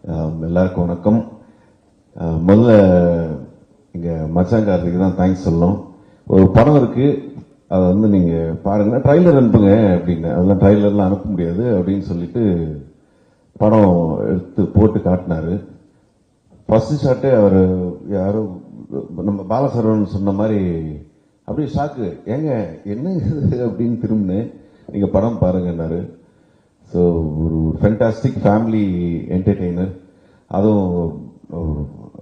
எல்லாருக்கும் வணக்கம். முதல்ல எங்கள் மச்சாங்காரத்துக்கு தான் தேங்க்ஸ் சொல்லணும். ஒரு படம் இருக்குது, அதை வந்து நீங்கள் பாருங்கள், ட்ரைலர் அனுப்புங்க அப்படின்னு. அதெல்லாம் ட்ரைலர்லாம் அனுப்ப முடியாது அப்படின்னு சொல்லிட்டு படம் எடுத்து போட்டு காட்டினாரு. ஃபர்ஸ்ட் ஷாட்டே அவர் யாரோ நம்ம பாலசரவன் சொன்ன மாதிரி அப்படியே ஷாக்கு, ஏங்க என்ன அப்படின்னு திரும்பினேன். நீங்கள் படம் பாருங்கன்னாரு. ஸோ ஒரு ஃபேண்டாஸ்டிக் ஃபேமிலி என்டர்டெய்னர். அதுவும்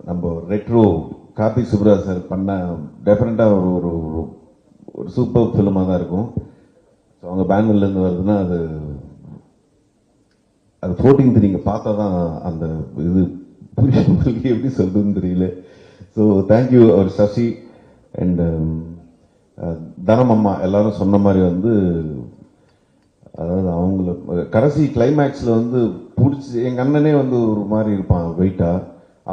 நம்ம ரெட்ரோ கார்த்திக் சுப்ராஜ் சார் பண்ண டெஃபினட்டாக ஒரு ஒரு சூப்பர் ஃபிலிமாக தான் இருக்கும். ஸோ அவங்க பேனர்லேருந்து வருதுன்னா அது 14th நீங்கள் பார்த்தா தான் அந்த இது புரியுது, எப்படி சொல்றதுன்னு தெரியல. ஸோ தேங்க்யூ அவர் சசி அண்ட் தனமம்மா எல்லாரும் சொன்ன மாதிரி வந்து, அதாவது அவங்கள கடைசி கிளைமேக்ஸ்ல வந்து பிடிச்சி, எங்க அண்ணனே வந்து ஒரு மாதிரி இருப்பான் வெயிட்டா,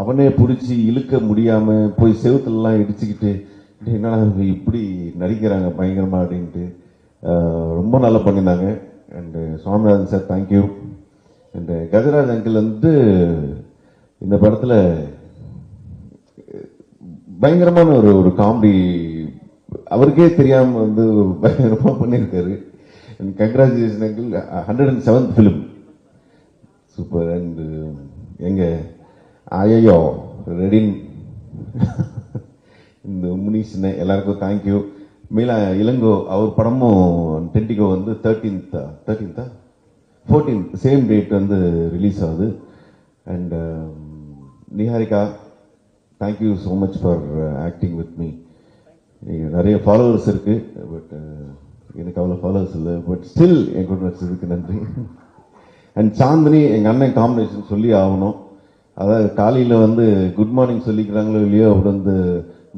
அவனே பிடிச்சி இழுக்க முடியாம போய் செவுத்துலலாம் இடிச்சுக்கிட்டு என்னடா இப்படி நடிக்கிறாங்க பயங்கரமா அப்படின்ட்டு ரொம்ப நல்லா பண்ணியிருந்தாங்க. And Swaminathan sir thank you. And Gajaraj uncle வந்து இந்த படத்துல பயங்கரமான ஒரு காமெடி, அவருக்கே தெரியாம வந்து பயங்கரமா பண்ணியிருக்காரு. Congratulation uncle, 107th film, super. And எங்க ஐயோ ரெடின் இந்த முனீஷ்னு எல்லாருக்கும் தேங்க்யூ. மீலா இளங்கோ அவர் படமும் டென்டிகோ வந்து 14th சேம் டேட் வந்து ரிலீஸ் ஆகுது. And Niharika, thank you so much for acting with me. நிறைய ஃபாலோவர்ஸ் இருக்கு, பட் எனக்கு அவ்வளோ ஃபாலோவர்ஸ் இல்லை, பட் ஸ்டில் என் கூட நடிச்சதுக்கு நன்றி. அண்ட் சாந்தினி எங்கள் அண்ணன் காம்பினேஷன் சொல்லி ஆகணும். அதாவது காலையில் வந்து குட் மார்னிங் சொல்லிக்கிறாங்களோ இல்லையோ, அப்படி வந்து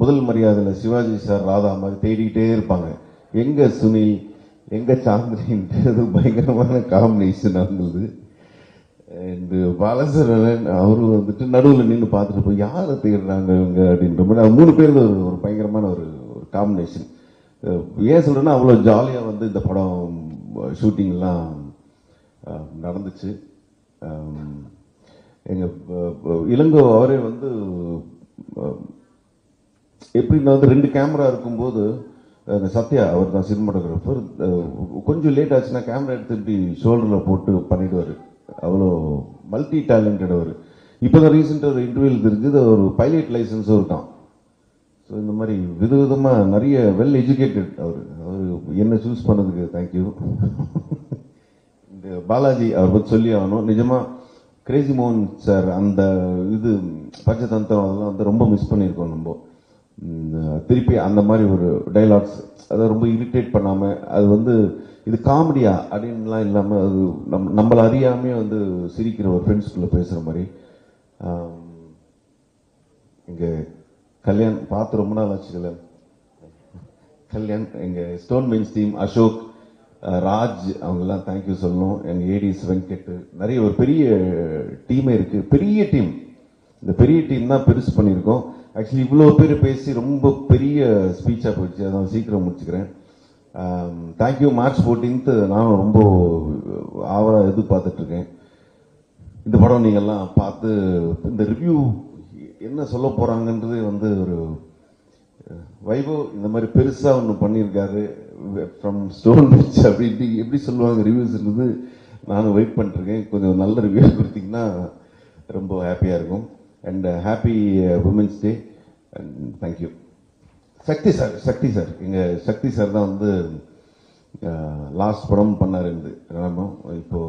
முதல் மரியாதையில் சிவாஜி சார் ராதா மாதிரி தேடிக்கிட்டே இருப்பாங்க, எங்க சுனில் எங்க சாந்தினின்றது பயங்கரமான காம்பினேஷன் அவங்களுக்கு. அண்ட் பாலசரவன் அவரு வந்துட்டு நடுவில் நின்று பார்த்துட்டு போய் யாரை தேடுறாங்க இவங்க அப்படின்ற மாதிரி 3 பேர் ஒரு பயங்கரமான ஒரு காம்பினேஷன். ஏன் சொல்றேன்னா, அவ்வளோ ஜாலியாக வந்து இந்த படம் ஷூட்டிங்லாம் நடந்துச்சு. எங்க இளங்கோ அவரே வந்து எப்படின்னா வந்து 2 கேமரா இருக்கும்போது, சத்யா அவர் தான் சினிமாட்டோகிராஃபர், கொஞ்சம் லேட் ஆச்சுன்னா கேமரா எடுத்து இப்படி ஷோல்டரில் போட்டு பண்ணிடுவார். அவ்வளோ மல்டி டேலண்டட் அவர். இப்போ தான் ரீசெண்டாக ஒரு இன்டர்வியூவில் தெரிஞ்சது ஒரு பைலட் லைசன்ஸும் இருக்கான். ஸோ இந்த மாதிரி விதவிதமாக நிறைய வெல் எஜுகேட்டட் அவர் என்ன சூஸ் பண்ணதுக்கு தேங்க்யூ. இந்த பாலாஜி அவர் பற்றி சொல்லி ஆகணும். நிஜமாக கிரேசி மோகன் சார் அந்த இது பஞ்சதந்திரம் அதெல்லாம் வந்து ரொம்ப மிஸ் பண்ணியிருக்கோம் நம்ம. திருப்பி அந்த மாதிரி ஒரு டைலாக்ஸ் அதை ரொம்ப இரிட்டேட் பண்ணாமல், அது வந்து இது காமெடியா அப்படின்லாம் இல்லாமல், அது நம்மளை அறியாமே வந்து சிரிக்கிற ஒரு ஃப்ரெண்ட்ஸ்குள்ளே பேசுகிற மாதிரி. இங்கே கல்யாண் பார்த்து ரொம்ப நாள் ஆச்சு. கல்யாண் எங்கள் stone bench team, Ashok, Raj, அவங்கெல்லாம் தேங்க்யூ சொல்லணும். எங்கள் ஏடிஸ் வெங்கட், நிறைய ஒரு பெரிய டீமே இருக்குது, பெரிய டீம். இந்த பெரிய டீம் தான் பெருசு பண்ணியிருக்கோம். ஆக்சுவலி இவ்வளோ பேர் பேசி ரொம்ப பெரிய ஸ்பீச்சாக போயிடுச்சு, அதான் சீக்கிரம் முடிச்சுக்கிறேன். தேங்க்யூ. மார்ச் 14th நானும் ரொம்ப ஆவலாக எதிர்பார்த்துட்ருக்கேன். இந்த படம் நீங்கள்லாம் பார்த்து இந்த ரிவ்யூ என்ன சொல்ல போகிறாங்கன்றது வந்து ஒரு வைபவ் இந்த மாதிரி பெருசாக ஒன்று பண்ணியிருக்காரு, ஃப்ரம் ஸ்டோன் பெஞ்ச் அப்படின்ட்டு எப்படி சொல்லுவாங்க ரிவ்யூஸ்ன்றது நானும் வெயிட் பண்ணிருக்கேன். கொஞ்சம் நல்ல ரிவ்யூ கொடுத்தீங்கன்னா ரொம்ப ஹாப்பியாக இருக்கும். And happy women's day and thank you. Shakti sir எங்கள் சக்தி சார் தான் வந்து லாஸ்ட் படம் பண்ணார். இப்போ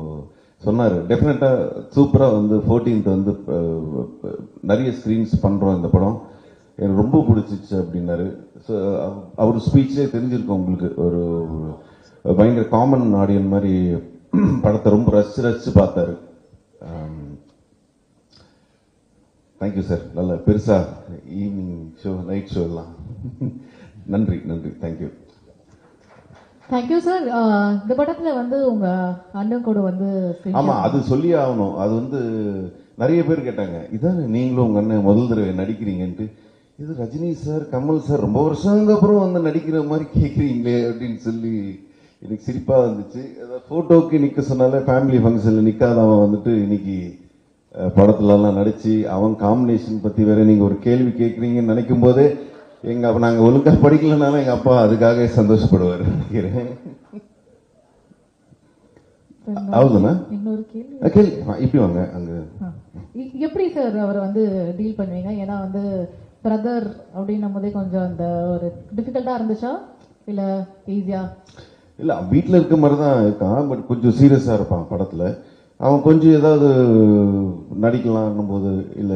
சொன்னார் டெஃபினட்டாக சூப்பராக வந்து 14th வந்து நிறைய ஸ்க்ரீன்ஸ் பண்ணுறோம் இந்த படம், எனக்கு ரொம்ப பிடிச்சிச்சு அப்படின்னாரு. ஸோ அவர் ஸ்பீச்லேயே தெரிஞ்சிருக்கோம் உங்களுக்கு, ஒரு பயங்கர காமன் ஆடியன் மாதிரி படத்தை ரொம்ப ரசித்து பார்த்தாரு. Thank you sir. நல்ல பெருசாக ஈவினிங் ஷோ நைட் ஷோ எல்லாம் நன்றி தேங்க்யூ. Thank you sir. இந்த படத்துல வந்து உங்க அண்ணன் கூட வந்து, ஆமா அது சொல்லி ஆகணும். அது வந்து நிறைய பேர் கேட்டாங்க, இதான் நீங்களும் உங்க அண்ணன் முதல் தடவை நடிக்கிறீங்கன்ட்டு. இது ரஜினி சார் கமல் சார் ரொம்ப வருஷத்துக்கு அப்புறம் வந்து நடிக்கிற மாதிரி கேட்குறீங்களே அப்படின்னு சொல்லி எனக்கு சிரிப்பாக வந்துச்சு. ஃபோட்டோக்கு நிற்க சொன்னால ஃபேமிலி ஃபங்க்ஷனில் நிற்காதவன் வந்துட்டு இன்னைக்கு படத்துலலாம் நடிச்சு அவன் காம்பினேஷன் பத்தி வேற நீங்க ஒரு கேள்வி கேட்குறீங்கன்னு நினைக்கும் போது நாங்க ஒழுங்கா படிக்கலனாலும் எங்க அப்பா அதுக்காக சந்தோஷப்படுவார் நினைக்கிறேன். அவ்வளவுதானா? இன்னொரு கேள்வி. கேள்வி இப்படி வாங்க அங்க. எப்படி சார் அவரை வந்து டீல் பண்ணுவீங்க? ஏன்னா வந்து பிரதர் அப்படின்னும் போதே கொஞ்சம் அந்த ஒரு டிஃபிகல்ட்டா இருந்துச்சா இல்ல ஈஸியா? இல்ல வீட்டில் இருக்க மாதிரி தான் இருக்கான், பட் கொஞ்சம் சீரியஸா இருப்பான் படத்துல. அவன் கொஞ்சம் ஏதாவது நடிக்கலாம்னும் போது இல்ல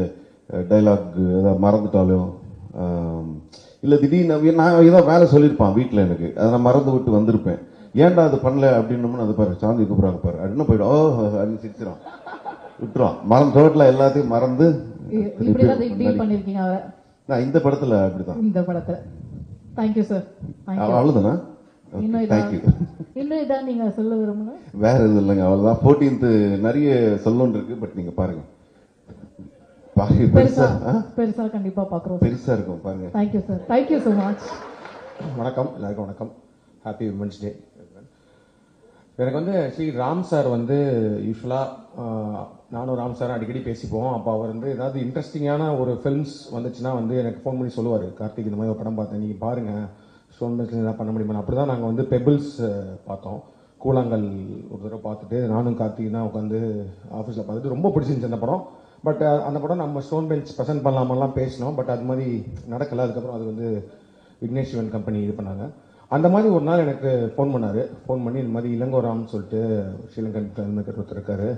டைலாக் ஏதாவது மறந்துட்டாலும் இல்ல திடீர்னு நான் ஏதாவது வேலை சொல்லியிருப்பான் வீட்டில் எனக்கு, அதை நான் மறந்து விட்டு வந்திருப்பேன். ஏன்டா அது பண்ணல அப்படின்னு அது பாரு சாந்தி கூப்பிடுறாங்க பாரு அப்படின்னு போயிடும். ஓ அப்படின்னு சிரிச்சிடும், விட்டுருவான். மறந்து டோட்டலா எல்லாத்தையும் மறந்து. நான் இந்த படத்துல அப்படிதான். இந்த படத்துல தேங்க்யூ சார். அவ்வளவுதானா? இன்னும் இதான் நீங்க சொல்ல விரும்புங்க? வேற எதுவும் இல்லைங்க, அவ்வளவுதான். 14th நிறைய சொல்லணும் இருக்கு, பட் நீங்க பாருங்க. பெருசா கண்டிப்பா பாக்குறோம். பெருசா இருக்கும் பாருங்க. Thank you sir, thank you so much. வணக்கம் எல்லாருக்கும். வணக்கம், ஹாப்பி விமன்ஸ் டே. எனக்கு வந்து ஸ்ரீ ராம் சார் வந்து யூஸ்வலாக நானும் ராம் சார் அடிக்கடி பேசிப்போம். அப்போ அவர் வந்து ஏதாவது இன்ட்ரெஸ்டிங்கான ஒரு ஃபிலிம்ஸ் வந்துச்சுன்னா வந்து எனக்கு ஃபோன் பண்ணி சொல்லுவார், கார்த்திக் இந்த மாதிரி ஒரு படம் பார்த்தேன், நீங்கள் பாருங்கள் ஸ்டோன் பெஞ்சில் ஏதாவது பண்ண முடியுமா. அப்படி தான் நாங்கள் வந்து பெபிள்ஸ் பார்த்தோம், கூழாங்கல் ஒரு தடவை பார்த்துட்டு நானும் கார்த்திக் தான் உட்காந்து ஆஃபீஸில் பார்த்துட்டு ரொம்ப பிடிச்சிருந்துச்சு அந்த படம். பட் அந்த படம் நம்ம ஸ்டோன் பெஞ்ச் ப்ரெசென்ட் பண்ணலாமெல்லாம் பேசினோம், பட் அது மாதிரி நடக்கலை. அதுக்கப்புறம் அது வந்து விக்னேஷ் சிவன் கம்பெனி இது பண்ணாங்க. அந்த மாதிரி ஒரு நாள் எனக்கு ஃபோன் பண்ணார். ஃபோன் பண்ணி இந்த மாதிரி இளங்கோராம்னு சொல்லிட்டு ஸ்ரீலங்கன் ஃபிலிம் மேக்கர் ஒருத்தர் இருக்காரு,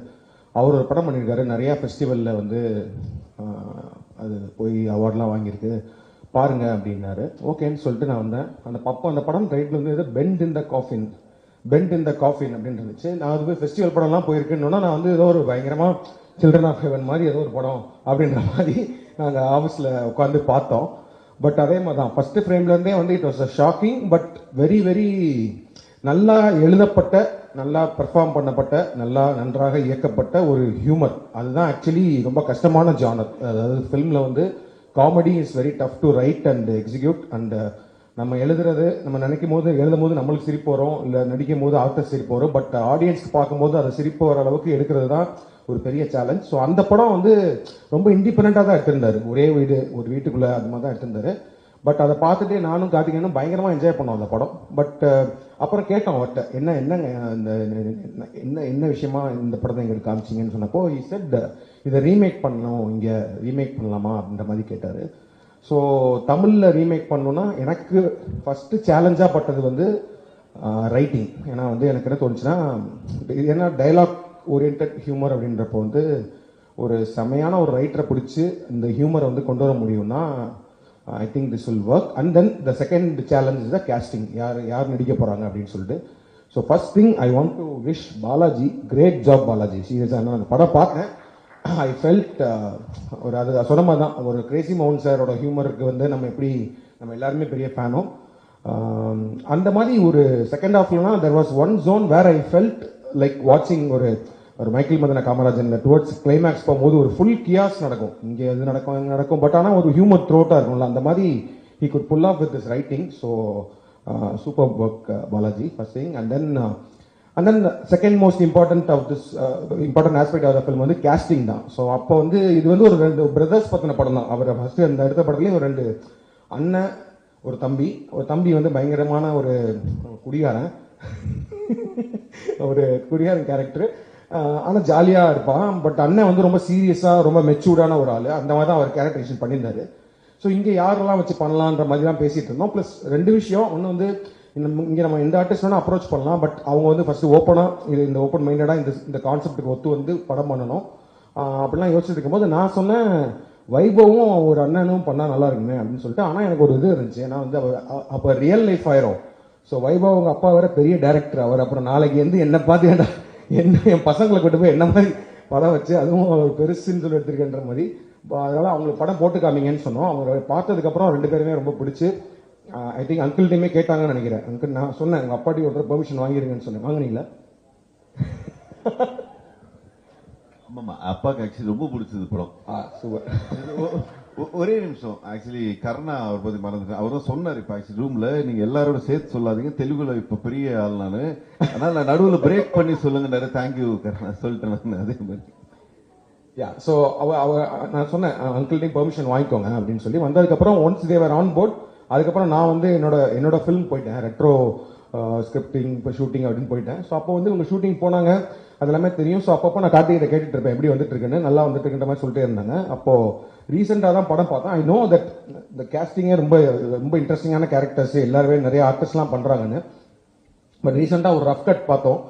அவர் ஒரு படம் பண்ணியிருக்காரு, நிறையா ஃபெஸ்டிவலில் வந்து அது போய் அவார்ட்லாம் வாங்கியிருக்கு, பாருங்க அப்படின்னாரு. ஓகேன்னு சொல்லிட்டு நான் வந்தேன். அந்த படம் டைட்டில் வந்து பெண்ட் இன் த காஃபின், பெண்ட் இன் த காஃபின் அப்படின்னு இருந்துச்சு. நான் அது போய் ஃபெஸ்டிவல் படம்லாம் போயிருக்கேன்னு நான் வந்து ஏதோ ஒரு பயங்கரமாக சில்ட்ரன் ஆஃப் ஹெவன் மாதிரி ஏதோ ஒரு படம் அப்படின்ற மாதிரி நாங்கள் ஆஃபீஸில் உட்காந்து பார்த்தோம். பட் அதே மாதிரி தான் ஃபர்ஸ்ட் ஃப்ரேம்லேருந்தே வந்து it was a shocking but very very நல்லா எழுதப்பட்ட, நல்லா பெர்ஃபார்ம் பண்ணப்பட்ட, நன்றாக இயக்கப்பட்ட ஒரு ஹியூமர். அதுதான் ஆக்சுவலி ரொம்ப கஷ்டமான ஜானர். அதாவது ஃபிலிமில் வந்து comedy is very tough to right and execute. And நம்ம எழுதுறது, நம்ம நினைக்கும் போது எழுதும் போது நம்மளுக்கு சிரிப்பு வரும், இல்லை நடிக்கும் போது ஆக்டர் சிரிப்பு வரும், பட் ஆடியன்ஸ்க்கு பார்க்கும்போது அதை சிரிப்பு வர அளவுக்கு எடுக்கிறது தான் ஒரு பெரிய சேலஞ்ச். ஸோ அந்த படம் வந்து ரொம்ப இண்டிபெண்ட்டாக தான் எடுத்திருந்தாரு, ஒரே வீடு ஒரு வீட்டுக்குள்ளே அது மாதிரி தான் எடுத்திருந்தாரு. பட் அதை பார்த்துட்டு நானும் கார்த்திகேயனும் பயங்கரமாக என்ஜாய் பண்ணோம் அந்த படம். பட் அப்புறம் கேட்டோம் அவர்கிட்ட, என்னங்க என்ன விஷயமா இந்த படத்தை எங்களுக்கு காமிச்சிங்கன்னு சொன்னப்போ he said இதை ரீமேக் பண்ணணும், இங்கே ரீமேக் பண்ணலாமா அப்படின்ற மாதிரி கேட்டார். ஸோ தமிழில் ரீமேக் பண்ணணும்னா எனக்கு ஃபஸ்ட்டு சேலஞ்சாக பட்டது வந்து ரைட்டிங். ஏன்னா வந்து எனக்கு என்ன தோணுச்சுன்னா, ஏன்னா டைலாக் ஓரியன்ட் ஹியூமர் அப்படின்றப்போ வந்து ஒரு செமையான ஒரு ரைட்டரை பிடிச்சி இந்த ஹியூமரை வந்து கொண்டு வர முடியும்னா I think this will work. And then the second challenge is the casting, யார் நடிக்க போகிறாங்க அப்படின்னு சொல்லிட்டு. So first thing I want to wish Balaji, great job Balaji. சீரியஸாக நான் அந்த படம் பார்த்தேன், ஐ ஃபெல்ட் ஒரு அது சொன்ன மாதிரி தான், ஒரு கிரேசி மவுண்ட் சாரோட ஹியூமருக்கு வந்து நம்ம எல்லாருமே பெரிய ஃபேனும். அந்த மாதிரி ஒரு செகண்ட் ஹாஃப்லனா there was one zone where I felt like வாட்சிங் ஒரு மைக்கேல் மதன காமராஜன் டுவர்ட்ஸ் கிளைமேக்ஸ் போகும்போது ஒரு ஃபுல் கியாஸ் நடக்கும், இங்கே எது நடக்கும் அங்கே நடக்கும், பட் ஆனால் ஒரு ஹியூமர் த்ரோட்டாக இருக்கும்ல, அந்த மாதிரி he could pull off with this writing. So superb work Balaji, first thing. And then the second most important of this important aspect of the film வந்து casting தான். ஸோ அப்போ வந்து இது வந்து ஒரு 2 பிரதர்ஸ் பற்றின படம் தான். அவர் ஃபர்ஸ்ட் அந்த எடுத்த படத்துலேயும் ஒரு 2 அண்ணன் ஒரு தம்பி வந்து பயங்கரமான ஒரு குடிகாரன் ஒரு குடிகாரன் கேரக்டர், ஆனால் ஜாலியாக இருப்பான். பட் அண்ணன் வந்து ரொம்ப சீரியஸாக ரொம்ப மெச்சூர்டான ஒரு ஆள், அந்த மாதிரி தான் அவர் கேரக்டரைசேஷன் பண்ணியிருந்தாரு. ஸோ இங்கே யாரெல்லாம் வச்சு பண்ணலான்ற மாதிரி தான் பேசிகிட்டு இருந்தோம். ப்ளஸ் 2 விஷயம், ஒன்று வந்து இங்கே நம்ம எந்த ஆர்டிஸ்ட் வேணால் அப்ரோச் பண்ணலாம், பட் அவங்க வந்து ஃபஸ்ட்டு ஓப்பனாக இந்த ஓப்பன் மைண்டடாக இந்த கான்செப்ட்டுக்கு ஒத்து வந்து படம் பண்ணணும் அப்படிலாம் யோசிச்சுட்டு இருக்கும்போது நான் சொன்னேன், வைபவும் ஒரு அண்ணனும் பண்ணால் நல்லா இருக்குமே அப்படின்னு சொல்லிட்டு. ஆனால் எனக்கு ஒரு இது இருந்துச்சு, ஏன்னா வந்து அவர் அப்போ ரியல் லைஃப் ஆயிரும். ஸோ வைபவ் அவங்க அப்பா வேற பெரிய டைரக்டர், அவர் அப்புறம் நாளைக்கு என்னை பார்த்து என் பசங்களை கொண்டு போய் என்ன மாதிரி படம் வச்சு அதுவும் அவர் பெருசுன்னு சொல்லி எடுத்திருக்கேன்ற மாதிரி. அதனால அவங்களுக்கு படம் போட்டு காமிங்கன்னு சொன்னோம். அவங்க பார்த்ததுக்கப்புறம் 2 பேருமே ரொம்ப பிடிச்சி ஐ திங்க் அங்கிள்கிட்டையுமே கேட்டாங்கன்னு நினைக்கிறேன். அங்கிள் நான் சொன்னேன் உங்கள் அப்பாட்டி ஒருத்தர் பெர்மிஷன் வாங்கிருங்கன்னு சொன்னேன், வாங்கினீங்களா? ஆமாம்மா, அப்பாவுக்கு ஆக்சுவலி ரொம்ப பிடிச்சது படம். சூப்பர். ஒரே நிமிஷம், ஆக்சுவலி கருணா அவர் பற்றி மறந்துட்டேன். அவர் தான் சொன்னார் இப்போ ஆக்சுவலி ரூம்ல, நீங்க எல்லாரோட சேர்த்து சொல்லாதீங்க, தெலுங்குல இப்போ பெரிய ஆள் நான், அதனால நான் நடுவில் பிரேக் பண்ணி சொல்லுங்க. தேங்க்யூ கருணா சொல்லிட்டேன் நான். அதே மாதிரி ஸோ நான் சொன்னேன் அங்கிள்டையும் பெர்மிஷன் வாங்கிக்கோங்க அப்படின்னு சொல்லி வந்ததுக்கப்புறம் ஒன்ஸ் தேவர் ஆன் போர்ட். அதுக்கப்புறம் நான் வந்து என்னோட ஃபிலிம் போயிட்டேன், ரெட்ரோ ஸ்கிரிப்டிங் இப்போ ஷூட்டிங் அப்படின்னு போயிட்டேன். ஸோ அப்போ வந்து இவங்க ஷூட்டிங் போனாங்க, அது எல்லாமே தெரியும். ஸோ அப்பப்போ நான் கார்த்திகிட்ட கேட்டுட்டு இருப்பேன் எப்படி வந்துட்டு இருக்குன்னு, நல்லா வந்துட்டு இருக்குன்ற மாதிரி சொல்லிட்டே இருந்தாங்க. அப்போ ரீசெண்டாக தான் படம் பார்த்தேன். ஐ நோ தட் இந்த கேஸ்டிங்கே ரொம்ப ரொம்ப இன்ட்ரெஸ்டிங்கான கேரக்டர்ஸ் எல்லாருமே நிறைய ஆர்டிஸ்ட்லாம் பண்ணுறாங்கன்னு. பட் ரீசெண்டாக ஒரு ரஃப் கட் பார்த்தோம்.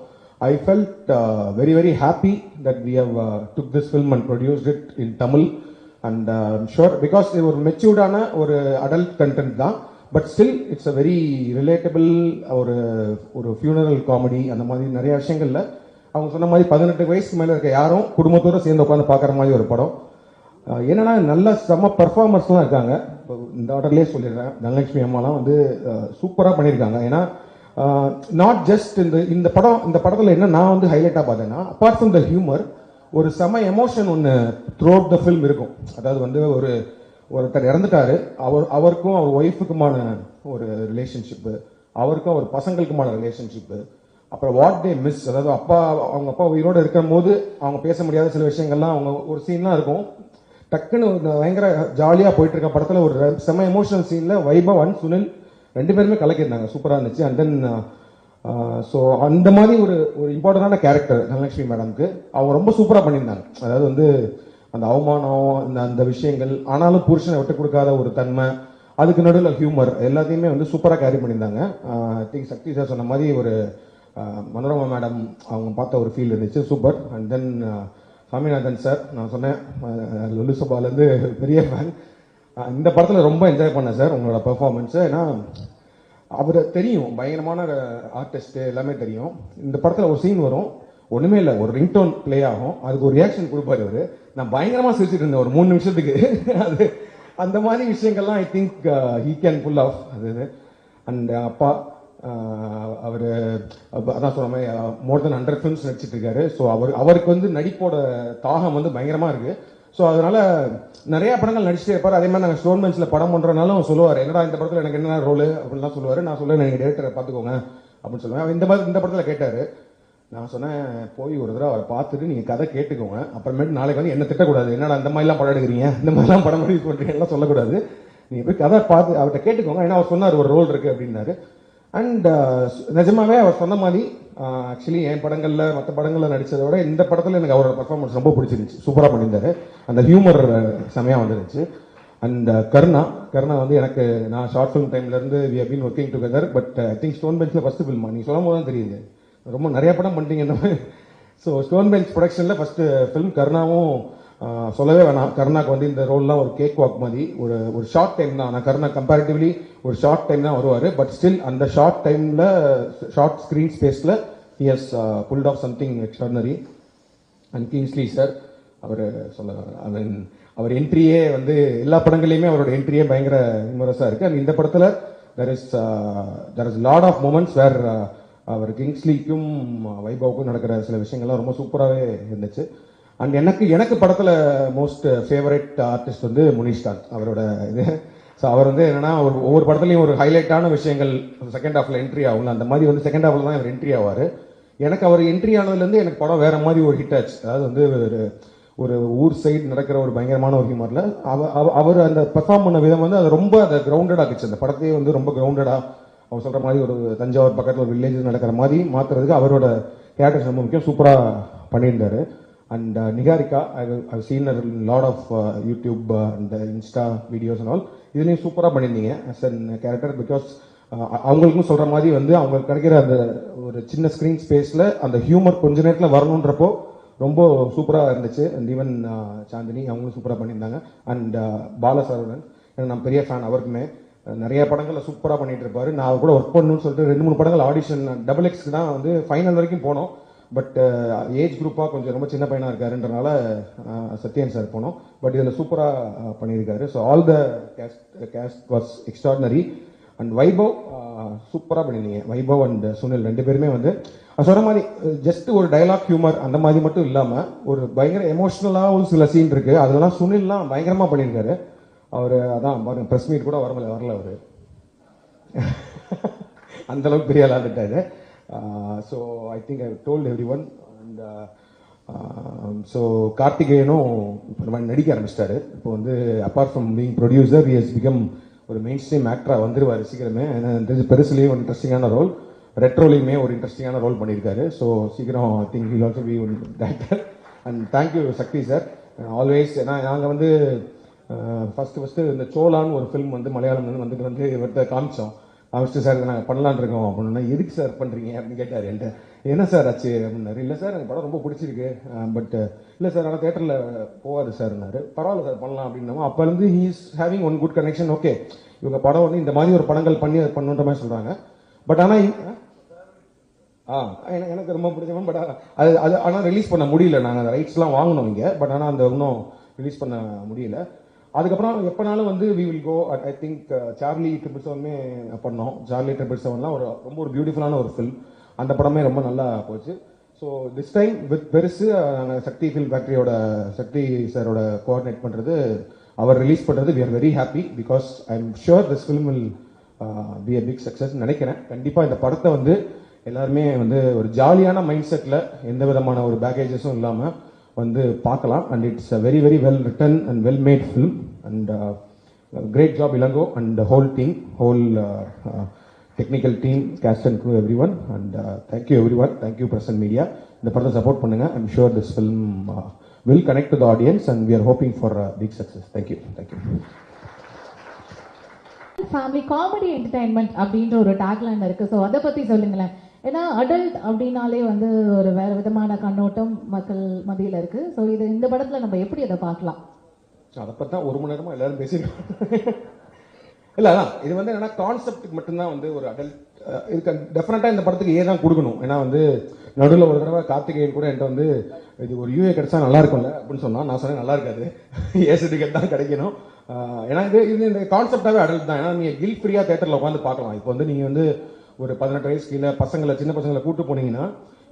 I felt very, very happy that we have took this film and produced it in Tamil. And I'm sure because it was matured ஒரு adult content தான், but still it's a very relatable ஒரு funeral comedy. அந்த மாதிரி நிறைய விஷயங்கள்ல அவங்க சொன்ன மாதிரி 18 வயசுக்கு மேல இருக்க யாரும் குடும்பத்தோட சேர்ந்து உட்காந்து பார்க்குற மாதிரி ஒரு படம். என்னன்னா நல்ல செம்ம பர்ஃபார்மர்ஸ்லாம் இருக்காங்க. இந்த ஆர்டர்லேயே சொல்லிடுறேன், தனலட்சுமி அம்மாலாம் வந்து சூப்பராக பண்ணியிருக்காங்க. ஏன்னா நாட் ஜஸ்ட் இந்த படத்தில் என்ன நான் வந்து ஹைலைட்டாக பார்த்தேன்னா, அப்பார்ட் ஃப்ரம் த ஹியூமர் ஒரு செம எமோஷன் ஒன்று த்ரூ அவுட் த ஃபில்ம் இருக்கும். அதாவது வந்து ஒருத்தர் இறந்துட்டாரு, அவருக்கும் அவர் ஒய்ஃபுக்குமான ஒரு ரிலேஷன்ஷிப்பு, அவருக்கும் அவர் பசங்களுக்குமான ரிலேஷன்ஷிப்பு, அப்புறம் வாட் தே மிஸ், அதாவது அவங்க அப்பா உயிரோடு இருக்கும் போது அவங்க பேச முடியாத சில விஷயங்கள்லாம் அவங்க ஒரு சீன்லாம் இருக்கும். டக்குன்னு பயங்கர ஜாலியாக போயிட்டு இருக்க படத்தில் ஒரு செம எமோஷனல் சீனில் வைபவ் அண்ட் சுனில் ரெண்டு பேருமே கலக்கிருந்தாங்க, சூப்பராக இருந்துச்சு. அண்ட் தென் ஸோ அந்த மாதிரி ஒரு இம்பார்ட்டண்டான கேரக்டர் தனலட்சுமி மேடம்க்கு அவங்க ரொம்ப சூப்பராக பண்ணியிருந்தாங்க. அதாவது வந்து அந்த அவமானம் அந்த விஷயங்கள், ஆனாலும் புருஷனை விட்டு கொடுக்காத ஒரு தன்மை, அதுக்கு நடுவில் ஹியூமர் எல்லாத்தையுமே வந்து சூப்பராக கேரி பண்ணியிருந்தாங்க. ஐ திங்க் சக்தி சார் சொன்ன மாதிரி ஒரு மனோரமா மேடம் அவங்க பார்த்த ஒரு ஃபீல் இருந்துச்சு, super. And then Saminathan sir, நான் சொன்னேன் லொல்லு சபாலேருந்து பெரிய ஃபேன். இந்த படத்தில் ரொம்ப என்ஜாய் பண்ணேன் சார் உங்களோட பெர்ஃபார்மன்ஸு. ஏன்னா அவர் தெரியும் பயங்கரமான ஆர்டிஸ்ட்டு எல்லாமே தெரியும். இந்த படத்தில் ஒரு சீன் வரும், ஒன்றுமே இல்லை, ஒரு ரிங்டோன் ப்ளே ஆகும், அதுக்கு ஒரு ரியாக்ஷன் கொடுப்பாரு அவர். நான் பயங்கரமாக சிரிச்சிட்டு இருந்தேன் ஒரு 3 நிமிஷத்துக்கு. அது அந்த மாதிரி விஷயங்கள்லாம் I think he can pull off அது. அண்ட் அப்பா அவர் அதான் சொன்ன மாதிரி மோர் தென் 100 ஃபிலிம்ஸ் நடிச்சிட்டு இருக்காரு. ஸோ அவருக்கு வந்து நடிப்போட தாகம் வந்து பயங்கரமாக இருக்கு. ஸோ அதனால நிறைய படங்கள் நடிச்சுட்டே இருப்பார். அதே மாதிரி நாங்கள் ஸ்டோன் பெஞ்சில் படம் பண்ணுறனாலும் சொல்லுவார், என்னடா இந்த படத்தில் எனக்கு என்ன ரோல் அப்படின்லாம் சொல்லுவார். நான் சொல்லுவேன், நீங்கள் டேரக்டரை பார்த்துக்கோங்க அப்படின்னு சொல்லுவேன். இந்த படத்தில் கேட்டார். நான் சொன்னேன், போய் ஒரு தடவை அவரை பார்த்துட்டு நீங்கள் கதை கேட்டுக்கோங்க, அப்புறமேட்டு நாளைக்கு வந்து என்ன திட்டக்கூடாது, என்னடா இந்த மாதிரிலாம் படம் எடுக்கிறீங்க, இந்த மாதிரிலாம் படம் யூஸ் பண்ணுறீங்கலாம் சொல்லக்கூடாது, நீங்கள் போய் கதை பார்த்து அவர்கிட்ட கேட்டுக்கோங்க. ஏன்னா அவர் சொன்னார் ஒரு ரோல் இருக்குது அப்படின்னாரு. அண்ட் நிஜமாவே அவர் சொன்ன மாதிரி ஆக்சுவலி என் படங்களில் மற்ற படங்களில் நடித்ததை விட இந்த படத்தில் எனக்கு அவரோட பர்ஃபார்மன்ஸ் ரொம்ப பிடிச்சிருந்துச்சு, சூப்பராக பண்ணியிருந்தாரு. அந்த ஹியூமர் செமையாக வந்துருந்துச்சு. அண்ட் கருணா வந்து எனக்கு நான் ஷார்ட் ஃபிலிம் டைம்லேருந்து we have been working together. But I think stone பெஞ்சில் ஃபஸ்ட்டு ஃபில்மா, நீங்கள் சொல்லும் போது தான் தெரியுது ரொம்ப நிறைய படம் பண்ணிட்டீங்க இந்த மாதிரி. ஸோ ஸ்டோன் பெஞ்ச் ப்ரொடக்ஷனில் ஃபஸ்ட்டு ஃபிலிம் கருணாவும் சொல்லவே வேணாம். கருணாக்கு வந்து இந்த ரோல்லாம் ஒரு கேக் வாக் மாதிரி ஒரு ஷார்ட் டைம் தான். ஆனால் கருணா கம்பேரிட்டிவ்லி ஒரு ஷார்ட் டைம் தான் வருவார். பட் ஸ்டில் அந்த ஷார்ட் டைமில் ஷார்ட் ஸ்க்ரீன் ஸ்பேஸில் he has pulled off something extraordinary. And Kingsley sir, அவர் அவர் என்ட்ரியே வந்து எல்லா படங்கள்லையுமே அவரோட என்ட்ரியே பயங்கர ஹியூமரஸாக இருக்குது. அண்ட் இந்த படத்தில் there is lot of moments where அவர் கிங்ஸ்லிக்கும் வைபவுக்கும் நடக்கிற சில விஷயங்கள்லாம் ரொம்ப சூப்பராகவே இருந்துச்சு. அண்ட் எனக்கு படத்தில் மோஸ்ட் ஃபேவரட் ஆர்டிஸ்ட் வந்து முனிஷ் காந்த் அவரோட இது. ஸோ அவர் வந்து என்னன்னா ஒவ்வொரு படத்துலையும் ஒரு ஹைலைட்டான விஷயங்கள் செகண்ட் ஹாஃபில் என்ட்ரி ஆகும். அந்த மாதிரி வந்து செகண்ட் ஹாஃபில் தான் அவர் என்ட்ரி ஆவார். எனக்கு அவர் என்ட்ரி ஆனதுலேருந்து எனக்கு படம் வேற மாதிரி ஒரு ஹிட் ஆச்சு. அதாவது வந்து ஒரு ஊர் சைடு நடக்கிற ஒரு பயங்கரமான ஒரு ஹியூமரில் அவர் அந்த பெர்ஃபார்ம் பண்ண விதம் வந்து அது ரொம்ப அதை கிரவுண்டடாக ஆகிடுச்சு. அந்த படத்தையே வந்து ரொம்ப கிரவுண்டடாக அவர் சொல்கிற மாதிரி ஒரு தஞ்சாவூர் பக்கத்தில் ஒரு வில்லேஜ் நடக்கிற மாதிரி மாற்றுறதுக்கு அவரோட கேரக்டர்ஸ் ரொம்ப முக்கியம், சூப்பராக பண்ணியிருந்தாரு. And Niharika, I seen lot of YouTube and Insta videos and all, இதுலேயும் சூப்பராக பண்ணியிருந்தீங்க ஆஸ் அன் கேரக்டர். பிகாஸ் அவங்களுக்கும் சொல்கிற மாதிரி வந்து அவங்களுக்கு கிடைக்கிற அந்த ஒரு சின்ன ஸ்க்ரீன் ஸ்பேஸில் அந்த ஹியூமர் கொஞ்ச நேரத்தில் வரணுன்றப்போ ரொம்ப சூப்பராக இருந்துச்சு. அண்ட் ஈவன் சாந்தினி அவங்களும் சூப்பராக பண்ணியிருந்தாங்க. அண்ட் பாலசரவணன், நான் பெரிய ஃபேன், அவருக்குமே நிறைய படங்களில் சூப்பராக பண்ணிட்டு இருப்பாரு. நான் அவர் கூட ஒர்க் பண்ணணும்னு சொல்லிட்டு 2-3 படங்கள் ஆடிஷன் XXக்கு தான் வந்து ஃபைனல் வரைக்கும் போனோம். பட் ஏஜ் குரூப்பாக கொஞ்சம் ரொம்ப சின்ன பையனாக இருக்காருன்றனால சத்யன் சார் போனோம். பட் இதில் சூப்பராக பண்ணியிருக்காரு. So all the cast was extraordinary. And Vaibhav சூப்பராக பண்ணியிருந்தீங்க. வைபவ் அண்ட் சுனில் ரெண்டு பேருமே வந்து சொன்ன மாதிரி ஜஸ்ட் ஒரு டைலாக் ஹியூமர் அந்த மாதிரி மட்டும் இல்லாமல் ஒரு பயங்கர எமோஷ்னலாகவும் சில சீன் இருக்குது. அதெல்லாம் சுனில்லாம் பயங்கரமாக பண்ணியிருக்காரு. அவர் அதான் பாருங்க, ப்ரெஸ் மீட் கூட வரல அவர் அந்தளவுக்கு பெரிய ஆளாகிட்டாரு. So I think I told every one. And so கார்த்திகேயனும் இப்போ இந்த மாதிரி நடிக்க ஆரம்பிச்சிட்டாரு. இப்போ வந்து apart from being producer he has become ஒரு மெயின் ஸ்ட்ரீம் ஆக்டராக வந்துருவார் சீக்கிரமே. ஏன்னா பெருசுலேயே ஒரு இன்ட்ரெஸ்டிங்கான ரோல், ரெட்ரோலையுமே ஒரு இன்ட்ரெஸ்டிங்கான ரோல் பண்ணியிருக்காரு. ஸோ சீக்கிரம் I think he'll also be one director. And thank you Shakti sir always. ஏன்னா நாங்கள் வந்து ஃபஸ்ட்டு இந்த சோலான்னு ஒரு ஃபிலிம் வந்து மலையாளம் வந்து இவர்கிட்ட காமிச்சோம். காமிச்சிட்டு சார் நாங்கள் பண்ணலான் இருக்கோம் அப்படின்னா, எதுக்கு சார் பண்ணுறீங்க அப்படின்னு கேட்டார் என்கிட்ட. என்ன சார் ஆச்சு அப்படின்னாரு. இல்லை சார் எனக்கு படம் ரொம்ப பிடிச்சிருக்கு, பட் இல்லை சார் ஆனால் தேட்டரில் போகாது சார்னாரு. பரவாயில்ல சார் பண்ணலாம் அப்படின்னா, அப்போ வந்து he is having one good connection. Okay இவங்க படம் வந்து இந்த மாதிரி ஒரு படங்கள் பண்ணி அதை பண்ணுன்ற மாதிரி சொல்கிறாங்க. பட் ஆனால் எனக்கு ரொம்ப பிடிச்சவன். பட் அது ஆனால் ரிலீஸ் பண்ண முடியல. நாங்கள் அந்த ரைட்ஸ்லாம் வாங்கினோம் இங்கே, பட் ஆனால் அந்த இன்னும் ரிலீஸ் பண்ண முடியல. அதுக்கப்புறம் எப்போனாலும் வந்து we will go. I think Charlie 777 பண்ணோம். சார்லி 777 ரொம்ப ஒரு பியூட்டிஃபுல்லான ஒரு ஃபில்ம். அந்த படமே ரொம்ப நல்லா போச்சு. ஸோ திஸ் டைம் வித் பெருசு நாங்கள் சக்தி ஃபில்ம் ஃபேக்டரியோட சக்தி சாரோட கோஆர்டினேட் பண்ணுறது, அவர் ரிலீஸ் பண்ணுறது we are very happy because I am sure this film will be a big success நினைக்கிறேன். கண்டிப்பாக இந்த படத்தை வந்து எல்லாருமே வந்து ஒரு ஜாலியான மைண்ட் செட்டில் எந்த விதமான ஒரு பேக்கேஜஸும் இல்லாமல் வந்து பார்க்கலாம். And it's very very well written and well made film and great job Ilango and whole team, whole technical team, cast and crew every one. And thank you everyone, thank you present media. இந்த படத்தை support பண்ணுங்க. I am sure this film will connect to the audience and we are hoping for big success. Thank you. Family comedy entertainment அப்படின்ற ஒரு tagline இருக்கு. So அதை பத்தி சொல்லுங்களேன். ஏன்னா அடல்ட் அப்படின்னாலே வந்து ஒரு வேற விதமான கண்ணோட்டம் மக்கள் மத்தியில் இருக்கு. ஸோ இது இந்த படத்துல நம்ம எப்படி அதை பார்க்கலாம்? அதை பற்றி தான் 1 மணி நேரமா எல்லாரும் பேசியிருக்கோம். இல்லை அதான் இது வந்து என்னன்னா கான்செப்டுக்கு மட்டும்தான் வந்து ஒரு அடல்ட் இதுக்கு டெஃபினட்டாக இந்த படத்துக்கு ஏன் தான் கொடுக்கணும். ஏன்னா வந்து நடுவில் ஒரு தடவை கார்த்திகேயன் கூட என்கிட்ட வந்து இது ஒரு யூஏ கிடைச்சா நல்லா இருக்கும்ல அப்படின்னு சொன்னா, நான் சொன்னேன் நல்லா இருக்காது, ஏ சர்டிஃபிகேட் தான் கிடைக்கணும். ஏன்னா இது இந்த கான்செப்டாகவே அடல்ட் தான். ஏன்னா நீங்கள் கில் ஃப்ரீயாக தேட்டரில் உட்காந்து பார்க்கலாம். இப்போ வந்து நீங்கள் வந்து ஒரு 18 வயசு கீழே பசங்களை சின்ன பசங்களை கூட்டு போனீங்கன்னா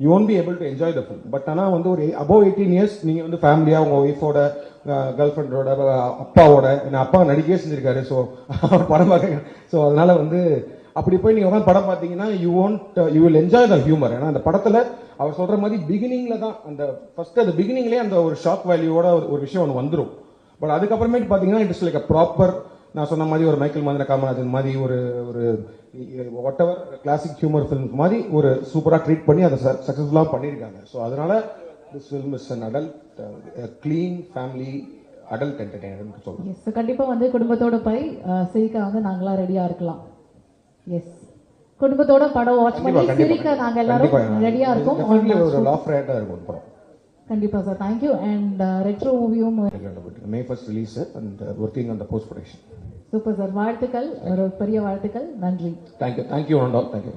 you won't be able to enjoy the film. But ஆனால் வந்து ஒரு அபவ் 18 இயர்ஸ் நீங்கள் வந்து ஃபேமிலியாக உங்கள் ஒய்ஃபோட கேர்ள் ஃப்ரெண்டோட அப்பாவோட, என்ன அப்பா நடிக்கவே செஞ்சிருக்காரு. ஸோ அவர் படம் பார்க்க, ஸோ அதனால வந்து அப்படி போய் நீங்கள் உட்காந்து படம் பார்த்தீங்கன்னா you will enjoy the humour. ஏன்னா அந்த படத்தில் அவர் சொல்ற மாதிரி பிகினிங்ல தான் அந்த ஃபர்ஸ்ட் அந்த பிகினிங்லேயே அந்த ஒரு ஷாக் வேல்யூவோட ஒரு விஷயம் ஒன்று வந்துடும். பட் அதுக்கப்புறமேட்டு பார்த்தீங்கன்னா இட்ஸ் லைக் அ ப்ராப்பர், நான் சொன்ன மாதிரி ஒரு மைக்கேல் மதன காமராஜன் மாதிரி ஒரு what ever classic humour film மாதிரி ஒரு சூப்பராக ட்ரீட் பண்ணி அதை சக்ஸஸ்ஃபுல்லாக பண்ணியிருக்காங்க. ஸோ அதனால this film is an adult clean family adult entertainer சொல்லுவோம். எஸ், கண்டிப்பாக வந்து குடும்பத்தோட போய் சிரிக்க வந்து நாங்களாம் ரெடியாக இருக்கலாம். எஸ், குடும்பத்தோட படம் வாட்ச் பண்ணி சிரிக்க நாங்கள் எல்லாரும் ரெடியாக இருக்கோம். ஒரு லாஃப் ரேட்டாக இருக்கும் படம். கண்டிப்பா சார், தேங்க்யூ. அண்ட் ரெட்ரோ மூவியும் May 1st release and working on the post production. Super sir, வாழ்த்துக்கள், ஒரு பெரிய வாழ்த்துக்கள். நன்றி. Thank you on all. தேங்க்யூ.